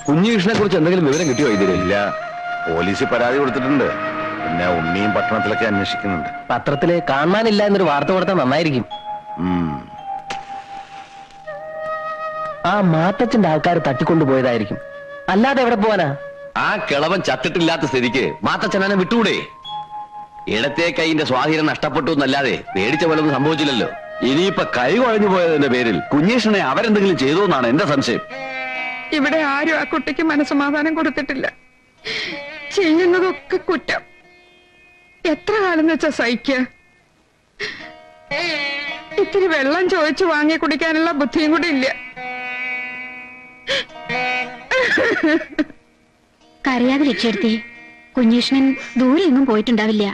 കുഞ്ഞികൃഷ്ണനെ കുറിച്ച് എന്തെങ്കിലും വിവരം കിട്ടിയോ? ഇതിലില്ല. പോലീസിൽ പരാതി കൊടുത്തിട്ടുണ്ട്. പിന്നെ ഉണ്ണിയും പട്ടണത്തിലൊക്കെ അന്വേഷിക്കുന്നുണ്ട്. പത്രത്തില് കാണാനില്ല എന്നൊരു വാർത്ത കൊടുത്താൽ നന്നായിരിക്കും. ആ മാത്തച്ഛന്റെ ആൾക്കാർ തട്ടിക്കൊണ്ടുപോയതായിരിക്കും. അല്ലാതെ എവിടെ പോവാനാ? ആ കിളവൻ ചത്തിട്ടില്ലാത്ത സ്ഥിതിക്ക് മാത്തച്ഛനെ വിട്ടൂടെ? ഇടത്തെ കൈന്റെ സ്വാധീനം നഷ്ടപ്പെട്ടു എന്നല്ലാതെ പേടിച്ച പോലൊന്നും സംഭവിച്ചില്ലല്ലോ. ഇനിയിപ്പൊ കൈ കുഴഞ്ഞു പോയതിന്റെ പേരിൽ കുഞ്ഞീഷനെ അവരെന്തെങ്കിലും ചെയ്തു എന്നാണ് എന്റെ സംശയം. ഇവിടെ ആരും ആ കുട്ടിക്ക് മനസ്സമാധാനം കൊടുത്തിട്ടില്ല. ചെയ്യുന്നതൊക്കെ കുറ്റം. എത്ര കാലം വെച്ചാ സഹിക്കുക? ഇത്തിരി വെള്ളം ചോദിച്ചു വാങ്ങി കുടിക്കാനുള്ള ബുദ്ധിയും കൂടി ഇല്ല. കരയാതെ ലക്ഷ്യടുത്തി. കുഞ്ഞീഷ്ണൻ ദൂരെ എങ്ങും പോയിട്ടുണ്ടാവില്ല.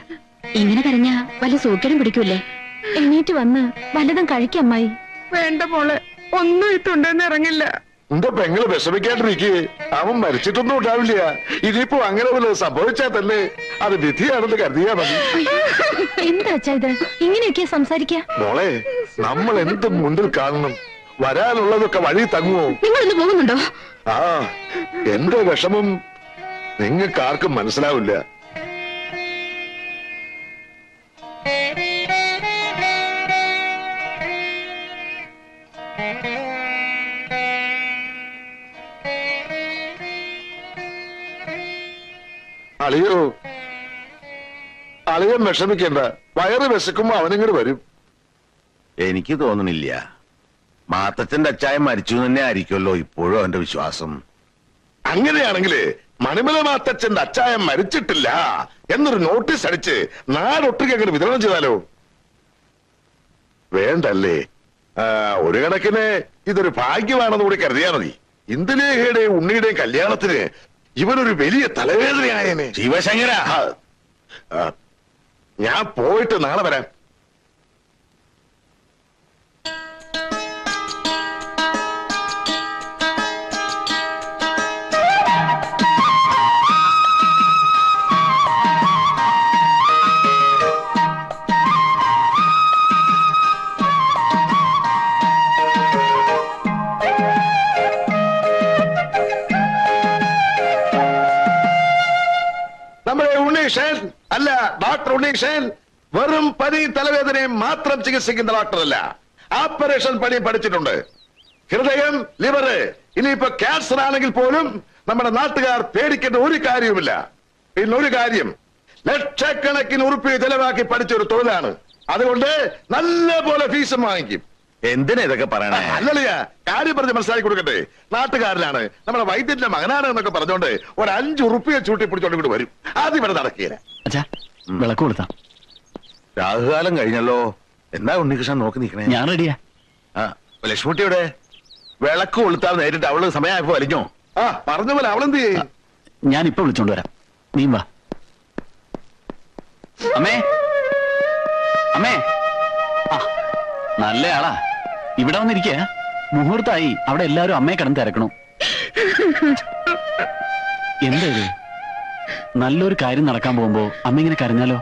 ഇങ്ങനെ കരഞ്ഞാ വല്ല സൂക്കേടും പിടിക്കൂലേ? എണീറ്റ് വന്ന് വല്ലതും കഴിക്കമ്മായി. വേണ്ട മോളെ, ഒന്നും ഇട്ടുണ്ടെന്ന് ഇറങ്ങില്ല. എന്റെ പെങ്ങള് വിഷമിക്കാണ്ടിരിക്കേ. അവൻ മരിച്ചിട്ടൊന്നും ഉണ്ടാവില്ല. ഇനിയിപ്പോ അങ്ങനെ വല്ലതും സംഭവിച്ചാൽ തന്നെ അത് വിധിയാണെന്ന് കരുതിയാ മതി. എന്താ അച്ഛാ ഇത്? ഇങ്ങനെയൊക്കെയാ സംസാരിക്ക? മോളെ, നമ്മൾ എന്ത് മുന്നിൽ കാണണം? വരാനുള്ളതൊക്കെ വഴി തങ്ങുമോ? നിങ്ങൾ ഇന്ന് പോകുന്നുണ്ടോ? ആ, എന്റെ വിഷമം നിങ്ങൾക്ക് ആർക്കും മനസ്സിലാവില്ല. അളിയോ, അളിയൻ വിഷമിക്കണ്ട. വയറ് വിശക്കുമ്പോ അവനിങ്ങോട്ട് വരും. എനിക്ക് തോന്നണില്ല. മാത്തച്ഛന്റെ അച്ചായൻ മരിച്ചു തന്നെ ആയിരിക്കുമല്ലോ ഇപ്പോഴും അവന്റെ വിശ്വാസം. അങ്ങനെയാണെങ്കില് മണിമല മാത്തച്ഛന്റെ അച്ചായൻ മരിച്ചിട്ടില്ല എന്നൊരു നോട്ടീസ് അടിച്ച് നാടൊട്ടുക്ക് അങ്ങനെ വിതരണം ചെയ്താലോ? വേണ്ടല്ലേ? ഒരു കണക്കിന് ഇതൊരു ഭാഗ്യമാണെന്ന് കൂടി കരുതിയാ മതി. ഇന്ദുലേഖയുടെയും ഉണ്ണിയുടെയും കല്യാണത്തിന് ഇവനൊരു വലിയ തലവേദനയായേനെ. ശിവശങ്കര, ഞാൻ പോയിട്ട് നാളെ വരാം. അല്ല, ഡോക്ടർ ഉണ്ണീഷൻ വെറും പനി തലവേദനയും മാത്രം ചികിത്സിക്കുന്ന ഡോക്ടറല്ല. ഓപ്പറേഷൻ പണി പഠിച്ചിട്ടുണ്ട്. ഹൃദയം, ലിവറ്, ഇനിയിപ്പോ ക്യാൻസർ ആണെങ്കിൽ പോലും നമ്മുടെ നാട്ടുകാർ പേടിക്കേണ്ട ഒരു കാര്യവുമില്ല. പിന്നെ ഒരു കാര്യം, ലക്ഷക്കണക്കിന് ഉറുപ്പിക ചെലവാക്കി പഠിച്ചൊരു തൊഴിലാണ്. അതുകൊണ്ട് നല്ല പോലെ ഫീസും വാങ്ങിക്കും. എന്തിനാ ഇതൊക്കെ പറയണേ? അല്ലല്ല, കാര്യം പറഞ്ഞ് മനസ്സിലാക്കി കൊടുക്കട്ടെ. നാട്ടുകാരനാണ്, നമ്മുടെ വൈദ്യന്റെ മകനാണ് എന്നൊക്കെ പറഞ്ഞോണ്ട് ഒരു 5 ഉറുപ്പിക ചൂട്ടി പിടിച്ചോണ്ട് കൂടി വരും. അതിവിടെ നടക്കില്ല. വിളക്ക് കൊടുത്താം. രാഹുകാലം കഴിഞ്ഞല്ലോ. എന്താ ഉണ്ണികൃഷ്ണൻ നോക്കി നിൽക്കണേ? ഞാൻ റെഡിയാ. ലക്ഷ്മിയുടെ വിളക്ക് കൊളുത്താൻ നേരിട്ട് അവള് സമയമായപ്പോ വലിഞ്ഞോ? ആ, പറഞ്ഞ പോലെ അവളെന്ത് ചെയ്യും? ഞാൻ ഇപ്പൊ വിളിച്ചോണ്ട് വരാം. നീ വാ. അമ്മേ, അമ്മേ. ആ, നല്ലയാളാ. ഇവിടെ വന്നിരിക്ക. മുഹൂർത്തായി. അവിടെ എല്ലാരും അമ്മയെ കിടന്ന് തിരക്കണു. എന്താ ഇത്? നല്ലൊരു കാര്യം നടക്കാൻ പോകുമ്പോ അമ്മ ഇങ്ങനെ കരഞ്ഞാലോ?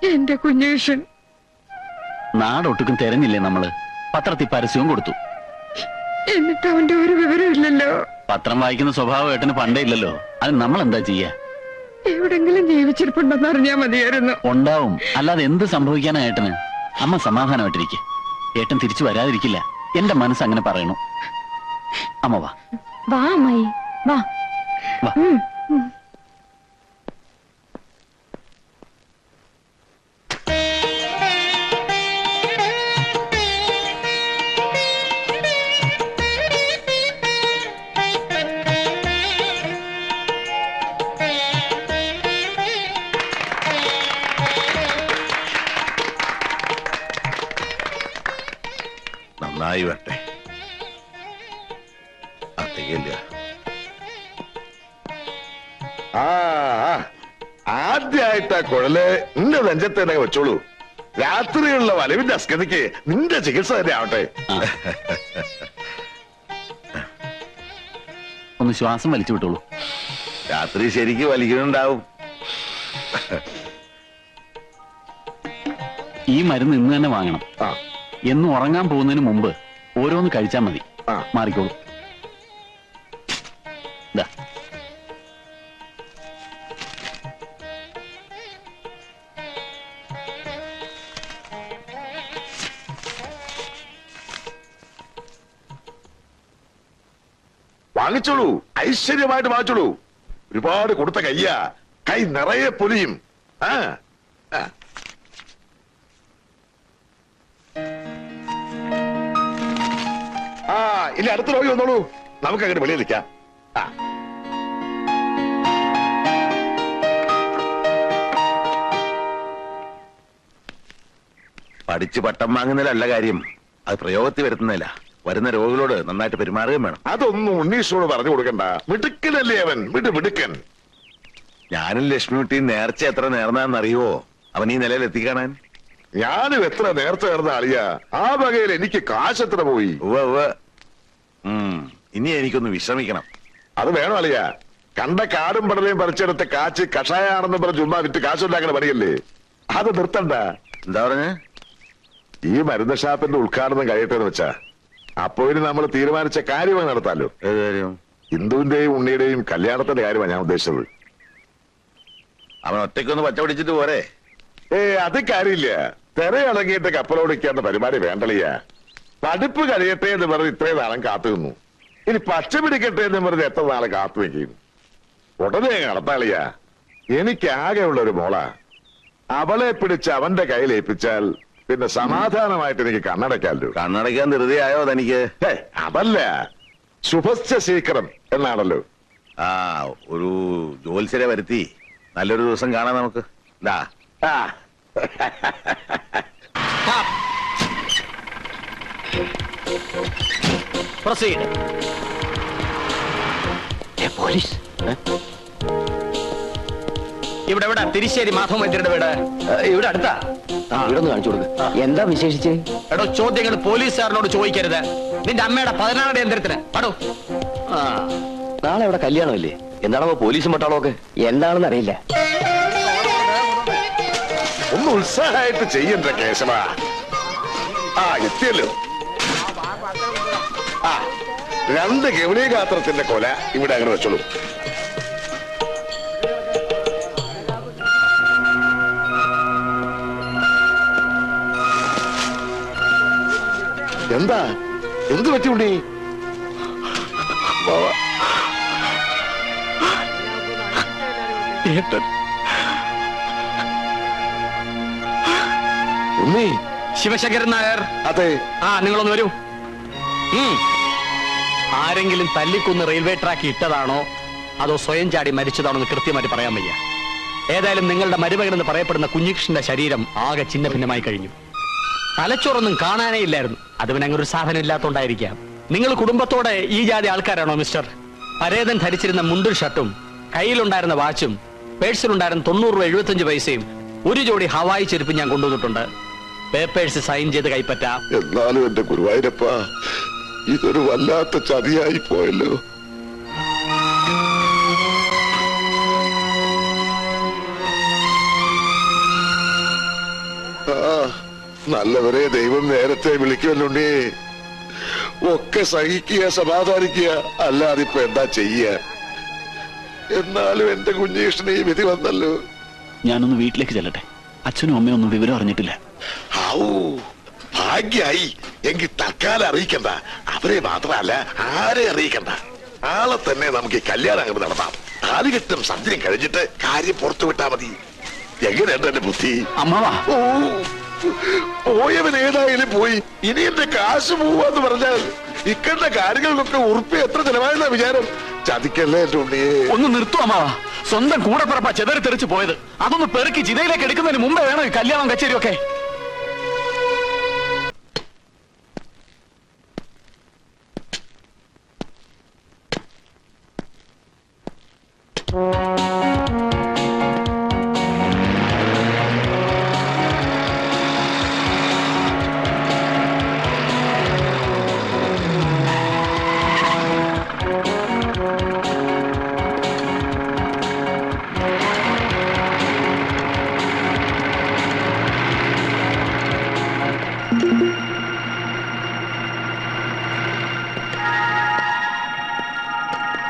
എന്റെ കുഞ്ഞേഷൻ നാടൊട്ടുക്കും തെരഞ്ഞില്ലേ നമ്മള്? പത്രത്തിൽ പരസ്യവും കൊടുത്തു. എന്നിട്ട് അവന്റെ ഒരു വിവരം ഇല്ലല്ലോ. പത്രം വായിക്കുന്ന സ്വഭാവം ഏട്ടന് പണ്ടേ ഇല്ലല്ലോ. അത് നമ്മൾ എന്താ ചെയ്യാ? എവിടെങ്കിലും ജീവിച്ചിരിപ്പുണ്ടെന്ന് അറിഞ്ഞാ മതിയായിരുന്നു. ഉണ്ടാവും, അല്ലാതെ എന്ത് സംഭവിക്കാനാ ഏട്ടന്? അമ്മ സമാധാനമായിട്ടിരിക്കെ. ഏട്ടൻ തിരിച്ചു വരാതിരിക്കില്ല. എന്റെ മനസ്സ് അങ്ങനെ പറയണു. അമ്മ വാ. വാ അമ്മായി, വാ. വാ. നന്നായി വരട്ടെ. അത്തേക്കില്ല. ആദ്യമായിട്ടാ കുഴല് നിന്റെ നെഞ്ചത്ത് തന്നെ വെച്ചോളൂ. രാത്രിയുള്ള വലവിന്റെ അസ്കതയ്ക്ക് നിന്റെ ചികിത്സ തന്നെ ആവട്ടെ. ഒന്ന് ശ്വാസം വലിച്ചു വിട്ടോളൂ. രാത്രി ശരിക്ക് വലിക്കുന്നുണ്ടാവും. ഈ മരുന്ന് ഇന്ന് തന്നെ വാങ്ങണം. എന്നും ഉറങ്ങാൻ പോകുന്നതിന് മുമ്പ് ഓരോന്ന് കഴിച്ചാൽ മതി. മാറിക്കോളൂ. ദാ. വാങ്ങിച്ചോളൂ, ഐശ്വര്യമായിട്ട് വാങ്ങിച്ചോളൂ. ഒരുപാട് കൊടുത്ത കയ്യാ, കൈ നിറയെ പൊലിയും. ആ ആ. ആ ഇനി അടുത്ത രോഗി വന്നോളൂ, നമുക്ക് അങ്ങനെ വെളിയിൽ നിൽക്കാം. ആ പഠിച്ച് പട്ടം വാങ്ങുന്നതിലല്ല കാര്യം, അത് പ്രയോഗത്തിൽ വരുത്തുന്നില്ല. വരുന്ന രോഗികളോട് നന്നായിട്ട് പെരുമാറുകയും വേണം. അതൊന്നും ഉണ്ണീഷോട് പറഞ്ഞു കൊടുക്കണ്ട, മിടുക്കനല്ലേ അവൻ, മിടുക്കൻ. ഞാനും ലക്ഷ്മിക്കുട്ടിയും നേർച്ച എത്ര നേർന്നാന്നറിയോ അവൻ ഈ നിലയിൽ എത്തിക്കാണാൻ? ഞാനും എത്ര നേരത്തെ നേർന്ന ആളിയാ, ആ വകയിൽ എനിക്ക് കാശ് എത്ര പോയി. ഉവ്വ് ഉവ്വ്. ഇനി എനിക്കൊന്ന് വിശ്രമിക്കണം. അത് വേണം അളിയാ, കണ്ട കാടും പടലയും പറിച്ചെടുത്ത കാച്ച് കഷായാണെന്ന് പറഞ്ഞ് ചുമ്മാ വിറ്റ് കാശുണ്ടാക്കണ പണിയല്ലേ, അത് നിർത്തണ്ട. എന്താ പറഞ്ഞേ? ഈ മരുന്ന് ഷാപ്പിന്റെ ഉദ്ഘാടനം കഴിയട്ടെ എന്ന് വെച്ചാ അപ്പോഴും നമ്മൾ തീരുമാനിച്ച കാര്യമായി നടത്താലോ. ഏത് കാര്യം? ഇന്ദുവിന്റെയും ഉണ്ണിയുടെയും കല്യാണത്തിന്റെ കാര്യമാണ് ഞാൻ ഉദ്ദേശിച്ചത്. അവൻ ഒറ്റയ്ക്കൊന്ന് പച്ച പിടിച്ചിട്ട് പോരെ? അത് കാര്യമില്ല, തിരയിളങ്ങിയിട്ട് കപ്പലോടിക്കാത്ത പരിപാടി വേണ്ടളിയാ. പഠിപ്പ് കഴിയട്ടെ എന്ന് പറഞ്ഞ് ഇത്രയും നാളെ കാത്തു നിന്നു, ഇനി പച്ച പിടിക്കട്ടെ എന്ന് പറഞ്ഞ് എത്ര നാളെ കാത്തു വെക്കും. ഉടനെ നടത്താളിയാ. എനിക്ക് ആകെയുള്ള ഒരു മോള, അവളെ പിടിച്ച് അവന്റെ കയ്യിൽ ഏൽപ്പിച്ചാൽ പിന്നെ സമാധാനമായിട്ട് എനിക്ക് കണ്ണടയ്ക്കാമല്ലോ. കണ്ണടയ്ക്കാൻ ധൃതിയായോ തനിക്ക്? അതല്ല, ശുഭസ്യ ശീക്രം എന്നാണല്ലോ. ആ ഒരു ജോത്സ്യരെ വരുത്തി നല്ലൊരു ദിവസം കാണാം നമുക്ക്. ദാ ആ പ്രൊസീഡ്. പോലീസ് ഇവിടെ എവിടെ? തിരിശ്ശേരി മാധവ വൈദ്യരുടെ വീട് ഇവിടെ അടുത്താ. ഇവിടെ ഒന്ന് കാണിച്ചു കൊടുക്ക്. എന്താ വിശേഷിച്ച്? എടോ, ചോദ്യങ്ങൾ പോലീസുകാരനോട് ചോദിക്കരുത്. നിന്റെ അമ്മയുടെ 16 യന്ത്രത്തിന് പടോ. നാളെ ഇവിടെ കല്യാണമല്ലേ? എന്താണോ പോലീസും പട്ടാളോ ഒക്കെ? എന്താണെന്ന് അറിയില്ല. ഒന്ന് ഉത്സാഹമായിട്ട് ചെയ്യണ്ട കേശവ. ആ എത്തിയല്ലോ. ആ 2 ഗൗരീഗാത്രത്തിന്റെ കൊല ഇവിടെ അങ്ങനെ വെച്ചോളൂ. എന്താ, എന്ത് പറ്റി ഉണ്ണി? ഉണ്ണി? ശിവശങ്കരൻ നായർ. അതെ. നിങ്ങളൊന്ന് വരൂ. ആരെങ്കിലും തല്ലിക്കൊന്ന് റെയിൽവേ ട്രാക്ക് ഇട്ടതാണോ അതോ സ്വയം ചാടി മരിച്ചതാണോ എന്ന് കൃത്യമായിട്ട് പറയാൻ വയ്യ. ഏതായാലും നിങ്ങളുടെ മരുമകൻ എന്ന് പറയപ്പെടുന്ന കുഞ്ഞികൃഷ്ണന്റെ ശരീരം ആകെ ചിന്ന ഭിന്നമായി കഴിഞ്ഞു. തലച്ചോറൊന്നും കാണാനേ ഇല്ലായിരുന്നു. അത് പിന്നെ അങ്ങനെ ഒരു സാധനം ഇല്ലാത്തോണ്ടായിരിക്കാം. നിങ്ങൾ കുടുംബത്തോടെ ഈ ജാതി ആൾക്കാരാണോ മിസ്റ്റർ? പരേതൻ ധരിച്ചിരുന്ന മുണ്ടും ഷർട്ടും കയ്യിലുണ്ടായിരുന്ന വാച്ചും പേഴ്സിലുണ്ടായിരുന്ന 90 രൂപ 75 പൈസയും ഒരു ജോഡി ഹവായി ചെരുപ്പ് ഞാൻ കൊണ്ടുവന്നിട്ടുണ്ട്. പേപ്പേഴ്സ് സൈൻ ചെയ്ത് കൈപ്പറ്റാം. എന്നാലും എന്റെ ഗുരുവായൂരപ്പ, ഇതൊരു വല്ലാത്ത ചതിയായി പോയല്ലോ. നല്ലവരെ ദൈവം നേരത്തെ വിളിക്കുമല്ലോണ്ടേ. ഒക്കെ സഹിക്കുക, സമാധാനിക്കുക, അല്ലാതെ ഇപ്പൊ എന്താ ചെയ്യ. എന്നാലും എന്റെ കുഞ്ഞീഷ്ണ ഈ വിധി വന്നല്ലോ. ഞാനൊന്ന് വീട്ടിലേക്ക് ചെല്ലട്ടെ. അച്ഛനും അമ്മയും ഒന്നും വിവരം അറിഞ്ഞിട്ടില്ല. ഭാഗ്യായി. എങ്കിൽ തൽക്കാലം അറിയിക്കണ്ട. അവരെ മാത്രമല്ല ആരെ അറിയിക്കണ്ട. ആളെ തന്നെ നമുക്ക് ഈ കല്യാണം അങ്ങോട്ട് നടത്താം. കാലുകെട്ടും സന്ധ്യം കഴിഞ്ഞിട്ട് കാര്യം പുറത്തു വിട്ടാ മതി. എങ്ങനെയുണ്ട് എന്റെ ബുദ്ധി? അമ്മാവാ, പോയവൻ ഏതായാലും പോയി. ഇനി എന്റെ കാശ് പോവാന്ന് പറഞ്ഞാൽ ഇക്കണ്ട കാര്യങ്ങൾക്കൊക്കെ ഉറുപ്പി എത്ര ചെലവായെന്ന വിചാരം. ചതിക്കല്ലേ എന്റെ ഉണ്ണിയെ. ഒന്ന് നിർത്തും അമ്മാവാ. സ്വന്തം കൂടെ പിറപ്പാ ചെതറി തെറിച്ച് പോയത്. അതൊന്ന് പെറുക്കി ചിതയിലേക്ക് എടുക്കുന്നതിന് മുമ്പേ വേണം ഈ കല്യാണം കച്ചേരിയൊക്കെ.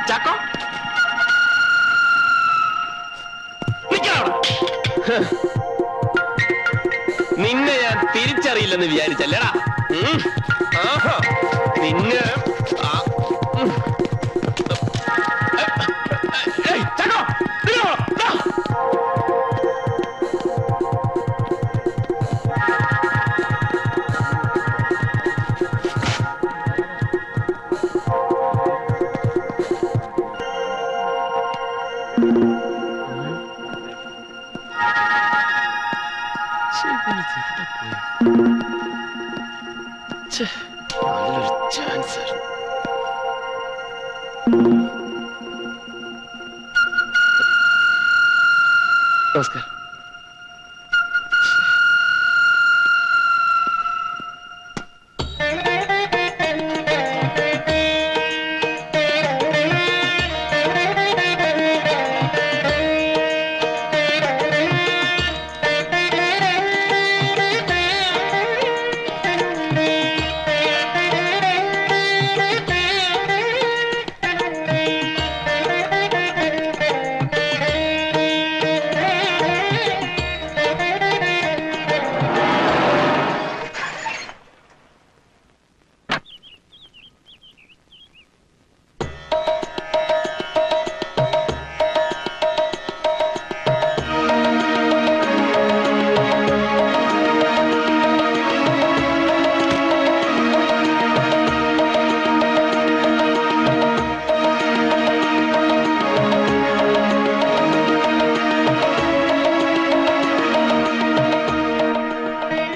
ചാക്കോ, നിന്നെ ഞാൻ തിരിച്ചറിയില്ലെന്ന് വിചാരിച്ചല്ലടാ. ആഹാ നിന്നെ നല്ലൊരു ചാൻസ്. നമസ്കാരം.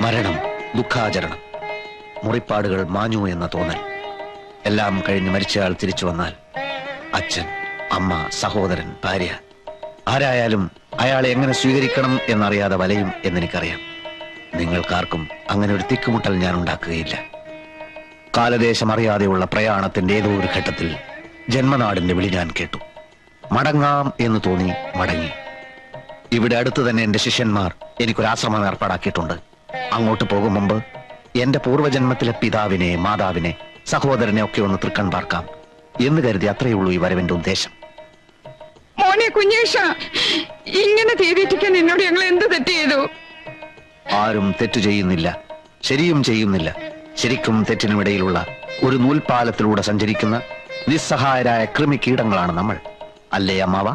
മരണം, ദുഃഖാചരണം, മുറിപ്പാടുകൾ മാഞ്ഞു എന്ന തോന്നൽ എല്ലാം കഴിഞ്ഞ് മരിച്ചയാൾ തിരിച്ചു വന്നാൽ അച്ഛൻ, അമ്മ, സഹോദരൻ, ഭാര്യ ആരായാലും അയാളെ എങ്ങനെ സ്വീകരിക്കണം എന്നറിയാതെ വലയും എന്നെനിക്കറിയാം. നിങ്ങൾക്കാർക്കും അങ്ങനെ ഒരു തിക്കുമുട്ടൽ ഞാൻ ഉണ്ടാക്കുകയില്ല. കാലദേശം അറിയാതെയുള്ള പ്രയാണത്തിന്റെ ഏതോ ഒരു ഘട്ടത്തിൽ ജന്മനാടിന്റെ വിളി ഞാൻ കേട്ടു. മടങ്ങാം എന്ന് തോന്നി മടങ്ങി. ഇവിടെ അടുത്ത് തന്നെ എന്റെ ശിഷ്യന്മാർ എനിക്കൊരാശ്രമം ഏർപ്പാടാക്കിയിട്ടുണ്ട്. അങ്ങോട്ട് പോകും മുമ്പ് എന്റെ പൂർവ്വജന്മത്തിലെ പിതാവിനെ, മാതാവിനെ, സഹോദരനെ ഒക്കെ ഒന്ന് തൃക്കൺ പാർക്കാം എന്ന് കരുതി അത്രയേ ഉള്ളൂ ഈ വരവിന്റെ ഉദ്ദേശം. മോനെ കുഞ്ഞേഷ, ഇങ്ങനെ തീരിട്ടിക്കാൻ എന്നോട് ഞങ്ങൾ എന്ത് തെറ്റ് ചെയ്തു? ആരും തെറ്റു ചെയ്യുന്നില്ല, ശരിയും ചെയ്യുന്നില്ല. ശരിക്കും തെറ്റിനുമിടയിലുള്ള ഒരു നൂൽപാലത്തിലൂടെ സഞ്ചരിക്കുന്ന നിസ്സഹായരായ കൃമികീടങ്ങളാണ് നമ്മൾ. അല്ലേ അമ്മാവ?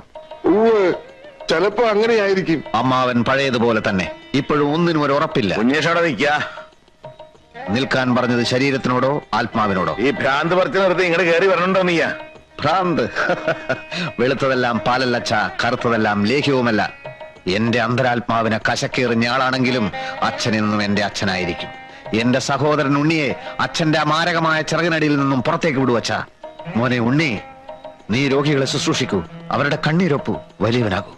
ചിലപ്പോ അങ്ങനെയായിരിക്കും. അമ്മാവൻ പഴയതുപോലെ തന്നെ. ഇപ്പോഴും ഒന്നിനും ഒരു ഉറപ്പില്ല. കുഞ്ഞേഷോടെ നിൽക്കാ. നിൽക്കാൻ പറഞ്ഞത് ശരീരത്തിനോടോ ആത്മാവിനോടോ? ഈ ഭ്രാന്ത് പറിച്ച് നിർത്തി ഇങ്ങോട്ട് കയറി വരണുണ്ടോ നീയാ? ഭ്രാന്ത്? വെളുത്തതെല്ലാം പാലല്ലച്ച, കറുത്തതെല്ലാം ലേഹ്യവുമല്ല. എന്റെ അന്തരാത്മാവിനെ കശക്കേറിഞ്ഞ ആളാണെങ്കിലും അച്ഛനെന്നും എന്റെ അച്ഛനായിരിക്കും. എന്റെ സഹോദരൻ ഉണ്ണിയെ അച്ഛന്റെ മാരകമായ ചിറകിനടിയിൽ നിന്നും പുറത്തേക്ക് വിടുവച്ച. മോനെ ഉണ്ണി, നീ രോഗികളെ ശുശ്രൂഷിക്കൂ, അവരുടെ കണ്ണീരൊപ്പു, വലിയവനാകൂ.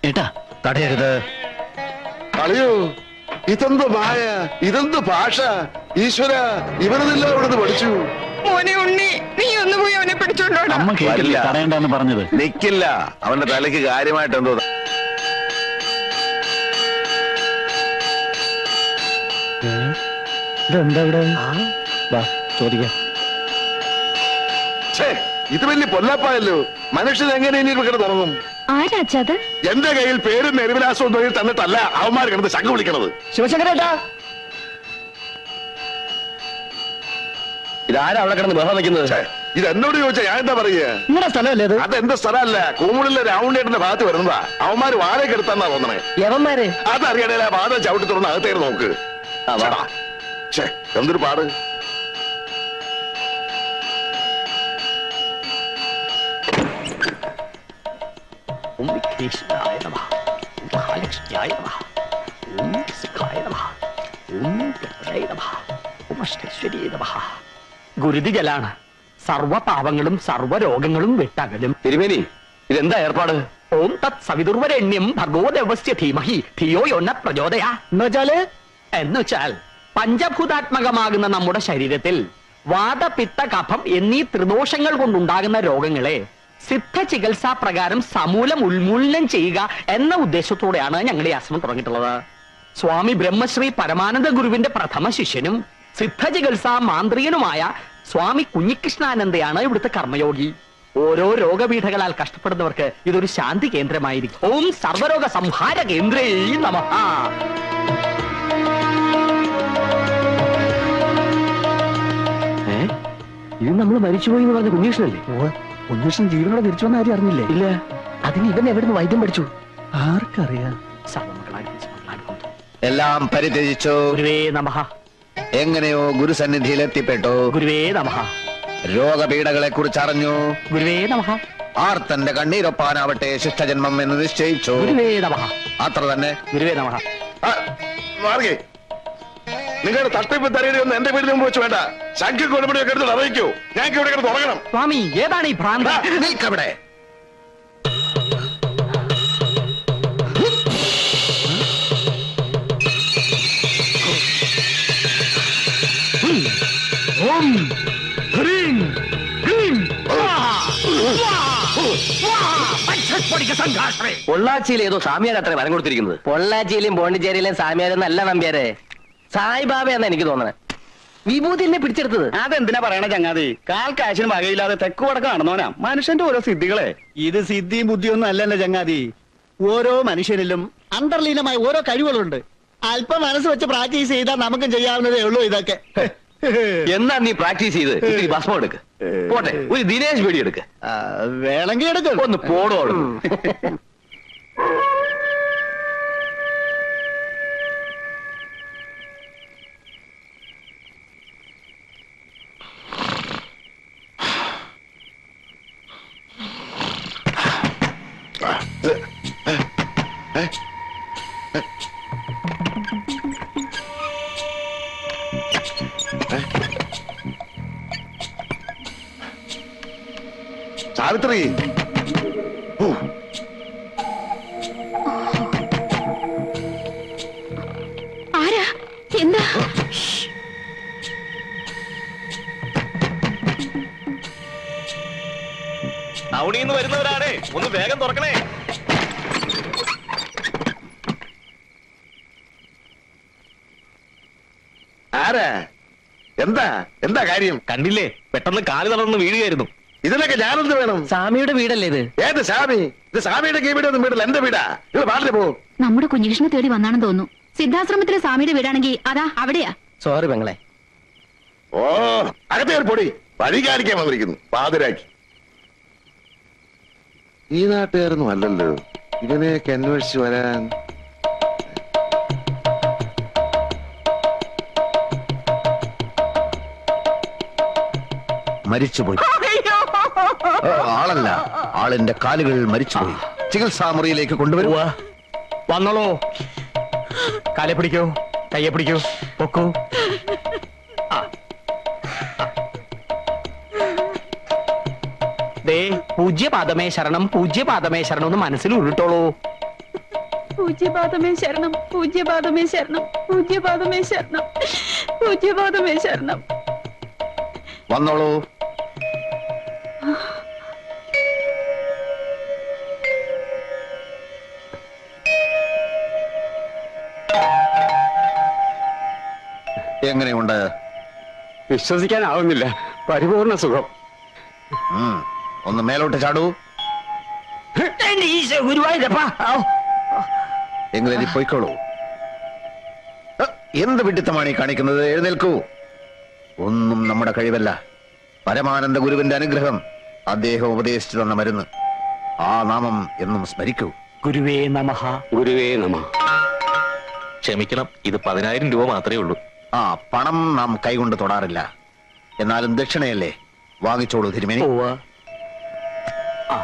ഏട്ടാ, തടയരുത്. അളിയോ, ഇതെന്ത് മായ, ഇതെന്ത് ഭാഷ! ഈശ്വര, ഇവരതെല്ലാം ഇവിടുന്ന് പഠിച്ചു. മോനെ ഉണ്ണി, നീ ഒന്ന് പോയി അവനെ പിടിച്ചോണ്ടോടാ. തടയണ്ടെന്ന് പറഞ്ഞത്. നിക്കില്ല, അവന്റെ തലയ്ക്ക് കാര്യമായിട്ട് എന്തോ. ഇതെന്താ ഇവിടെ? ചോദിക്കാം. ഇത് വലിയ പൊല്ലാപ്പായല്ലോ. മനുഷ്യൻ എങ്ങനെ ഇനി ഇവിടെ തുടങ്ങും? ആരാച്ചത്? എന്റെ കയ്യിൽ പേരും നെരുവിലാസവും തൊഴിൽ തന്നിട്ടല്ല അവന്മാർ കിടന്ന് ശംഖ് വിളിക്കണത്. ശിവശങ്കരേട്ടാ, ഇതാരാ അവിടെ കിടന്ന് ബഹളം വെക്കുന്നത്? ഇത് എന്നോട് ചോദിച്ചാ ഞാൻ എന്താ പറയുക? നിങ്ങളുടെ സ്ഥലമല്ലേ ഇത്? അതെന്റെ സ്ഥലമല്ല, കൂമുളിലെ രാവുണ്ടേട്ടന്റെ ഭാഗത്ത് വരുന്നതാ. അവന്മാര് വാഴയ്ക്ക് എടുത്താന്നാ തോന്നണേ. യവന്മാര് അതറിയണേ, ആ ഭാഗം ചവിട്ടി തുറന്ന് അകത്തേക്ക് നോക്ക്. എന്തൊരു പാട്! ഗുരുതിജലാണ്. സർവ പാപങ്ങളും സർവ രോഗങ്ങളും വിട്ടകലും. തിരുമേനി, ഇതെന്താ ഏർപ്പാട്? ഓം തത് സവിതുർവരണ്യം ഭഗവദേവസ്യ ധീമഹി ധിയോ യോ ന പ്രചോദയാ. എന്നുവെച്ചാൽ പഞ്ചഭൂതാത്മകമാകുന്ന നമ്മുടെ ശരീരത്തിൽ വാതപിത്ത കഫം എന്നീ ത്രിദോഷങ്ങൾ കൊണ്ടുണ്ടാകുന്ന രോഗങ്ങളെ സിദ്ധ ചികിത്സാ പ്രകാരം സമൂലം ഉന്മൂലനം ചെയ്യുക എന്ന ഉദ്ദേശത്തോടെയാണ് ഞങ്ങളുടെ ഈ ആശ്രമം തുടങ്ങിയിട്ടുള്ളത്. സ്വാമി ബ്രഹ്മശ്രീ പരമാനന്ദ ഗുരുവിന്റെ പ്രഥമ ശിഷ്യനും സിദ്ധ ചികിത്സാ മാന്ത്രികനുമായ സ്വാമി കുഞ്ഞികൃഷ്ണാനന്ദയാണ് ഇവിടുത്തെ കർമ്മയോഗി. ഓരോ രോഗപീഠകളാൽ കഷ്ടപ്പെടുന്നവർക്ക് ഇതൊരു ശാന്തി കേന്ദ്രമായിരിക്കും. ഓം സർവരോഗ സംഹാര കേന്ദ്രേ നമഃ. ഇത് നമ്മൾ മരിച്ചുപോയി എന്ന് പറഞ്ഞ കുഞ്ഞീഷനല്ലേ? കുഞ്ഞീഷൻ ജീവനോടെ തിരിച്ചു വന്ന കാര്യം അറിഞ്ഞില്ലേ? ഇല്ല. അതിന് ഇവൻ എവിടുന്ന് വൈദ്യം പഠിച്ചു? ആർക്കറിയാം. സർവമംഗളായിരിക്കും. എല്ലാം പരിത്യജിച്ചു. ഗുരുവേ നമഃ. എങ്ങനെയോ ഗുരുസന്നിധിയിൽ എത്തിപ്പെട്ടു. ഗുരുവേ നമഃ. രോഗപീഠകളെ കുറിച്ച് അറിഞ്ഞു. ഗുരുവേ നമഃ. ആർത്തന്റെ കണ്ണീരൊപ്പാനാവട്ടെ ശിഷ്ടജന്മം എന്ന് നിശ്ചയിച്ചു. ഗുരുവേ നമഃ. അത്ര തന്നെ. ഗുരുവേ നമഃ. മാർഗേ, നിങ്ങളുടെ തട്ടിപ്പ് തരേടി ഒന്ന് എന്റെ വീടിന് മുമ്പ് വെച്ച് വേണ്ട. ശംഖ് കൊടുപടിയൊക്കെ എടുത്ത് അറിയിക്കൂ. ഞങ്ങൾക്ക് ഇവിടെ കിടന്ന് തുടങ്ങണം. സ്വാമി, ഏതാണ് ഈ ഭ്രാന്ത? നിൽക്കവിടെ. ഓം ഹ്രീം ക്ലീം പൊള്ളാച്ചിയിൽ ഏതോ സാമിയാരത്രേ വരം കൊടുത്തിരിക്കുന്നത്. പൊള്ളാച്ചിയിലും പോണ്ടിച്ചേരിയിലും സാമിയാരും നല്ല നമ്പ്യാരെ സായിബാബയെന്നാ എനിക്ക് തോന്നണേ. വിഭൂതി എന്നെ പിടിച്ചെടുത്തത്. അതെന്തിനാ പറയണ ചങ്ങാതി? കാൽ കാശിന് വകയില്ലാതെ തെക്ക് വടക്ക് നടന്നവനാ മനുഷ്യന്റെ ഓരോ സിദ്ധികളെ. ഇത് സിദ്ധിയും ബുദ്ധിയൊന്നും അല്ലല്ലോ ചങ്ങാതി. ഓരോ മനുഷ്യനിലും അന്തർലീനമായ ഓരോ കഴിവുകളുണ്ട്. അല്പം മനസ്സ് വെച്ച് പ്രാക്ടീസ് ചെയ്താൽ നമുക്കും ചെയ്യാവുന്നതേ ഉള്ളൂ ഇതൊക്കെ. എന്നാ നീ പ്രാക്ടീസ് ചെയ്ത് ഇത്തിരി ഭസ്മം എടുക്ക്. പോട്ടെ, ഒരു ദിനേശ് പേടി എടുക്ക്. വേണമെങ്കിൽ എടുക്കും. ഒന്ന് പോടോ. സാവിത്രി, ആരാ? എന്താ? ടൗണിന്ന് വരുന്നവരാണേ, ഒന്ന് വേഗം തുറക്കണേ. ആരാ? എന്താ എന്താ കാര്യം? കണ്ടില്ലേ, പെട്ടെന്ന് കാല് തളർന്ന് വീഴുകയായിരുന്നു. ഇതിനൊക്കെ ഞാനെന്ത് വേണം? സാമിയുടെ വീടല്ലേ ഇത്? ഏത് സാമി? ഇത് സാമിയുടെ വീടൊന്നും വീട്ടിൽ എന്റെ വീടാ. നിങ്ങൾ പാട്ടില് പോ. നമ്മുടെ കുഞ്ഞീഷിനെ തേടി വന്നാണെന്ന് തോന്നുന്നു. സിദ്ധാശ്രമത്തിലെ സ്വാമിയുടെ വീടാണെങ്കിൽ അതാ അവിടെയാ. സോറി പെങ്ങളെ. ഓ, അകത്തെ ഒരു പൊടി വഴി കാണിക്കാൻ വന്നിരിക്കുന്നു പാതിരാക്കി. ഈ നാട്ടുകാരൊന്നും അല്ലല്ലോ ഇതിനെയൊക്കെ അന്വേഷിച്ച് വരാൻ. മരിച്ചുപോയി. ആളല്ല, ആളിന്റെ കാലുകൾ മരിച്ചുപോയി. ചികിത്സാ മുറിയിലേക്ക് കൊണ്ടുവരുക. വന്നോളൂ. കാലെ പിടിക്കൂ, കയ്യെ പിടിക്കൂ, പൊക്കൂ. ദേ, പൂജ്യപാദമേ ശരണം, പൂജ്യപാദമേ ശരണം എന്ന് മനസ്സിൽ ഉരുട്ടോളൂ. പൂജ്യപാദമേ ശരണം, പൂജ്യപാദമേ ശരണം, പൂജ്യപാദമേ ശരണം, പൂജ്യപാദമേ ശരണം. വന്നോളൂ. എങ്ങനെയുണ്ട്? വിശ്വസിക്കാനാവുന്നില്ല. പരിപൂർണ സുഖം. ഒന്ന് മേലോട്ട് ചാടൂ. ഗുരുവായൂരപ്പാ. എങ്ങനെ പോയിക്കോളൂ. എന്ത് വിഡിത്തമാണ് ഈ കാണിക്കുന്നത്? എഴുന്നേൽക്കൂ. ഒന്നും നമ്മുടെ കഴിവല്ല. പരമാനന്ദ ഗുരുവിന്റെ അനുഗ്രഹം. അദ്ദേഹം ഉപദേശിച്ചു തന്ന മരുന്ന്. ആ നാമം എന്നും സ്മരിക്കൂ. ഗുരുവേ നമഃ. ഗുരുവേ നമഃ. ക്ഷമിക്കണം, ഇത് 10,000 രൂപ മാത്രമേ ഉള്ളൂ. ആ പണം നാം കൈകൊണ്ട് തൊടാറില്ല. എന്നാലും ദക്ഷിണയല്ലേ, വാങ്ങിച്ചോളൂ തിരുമേനി. ആ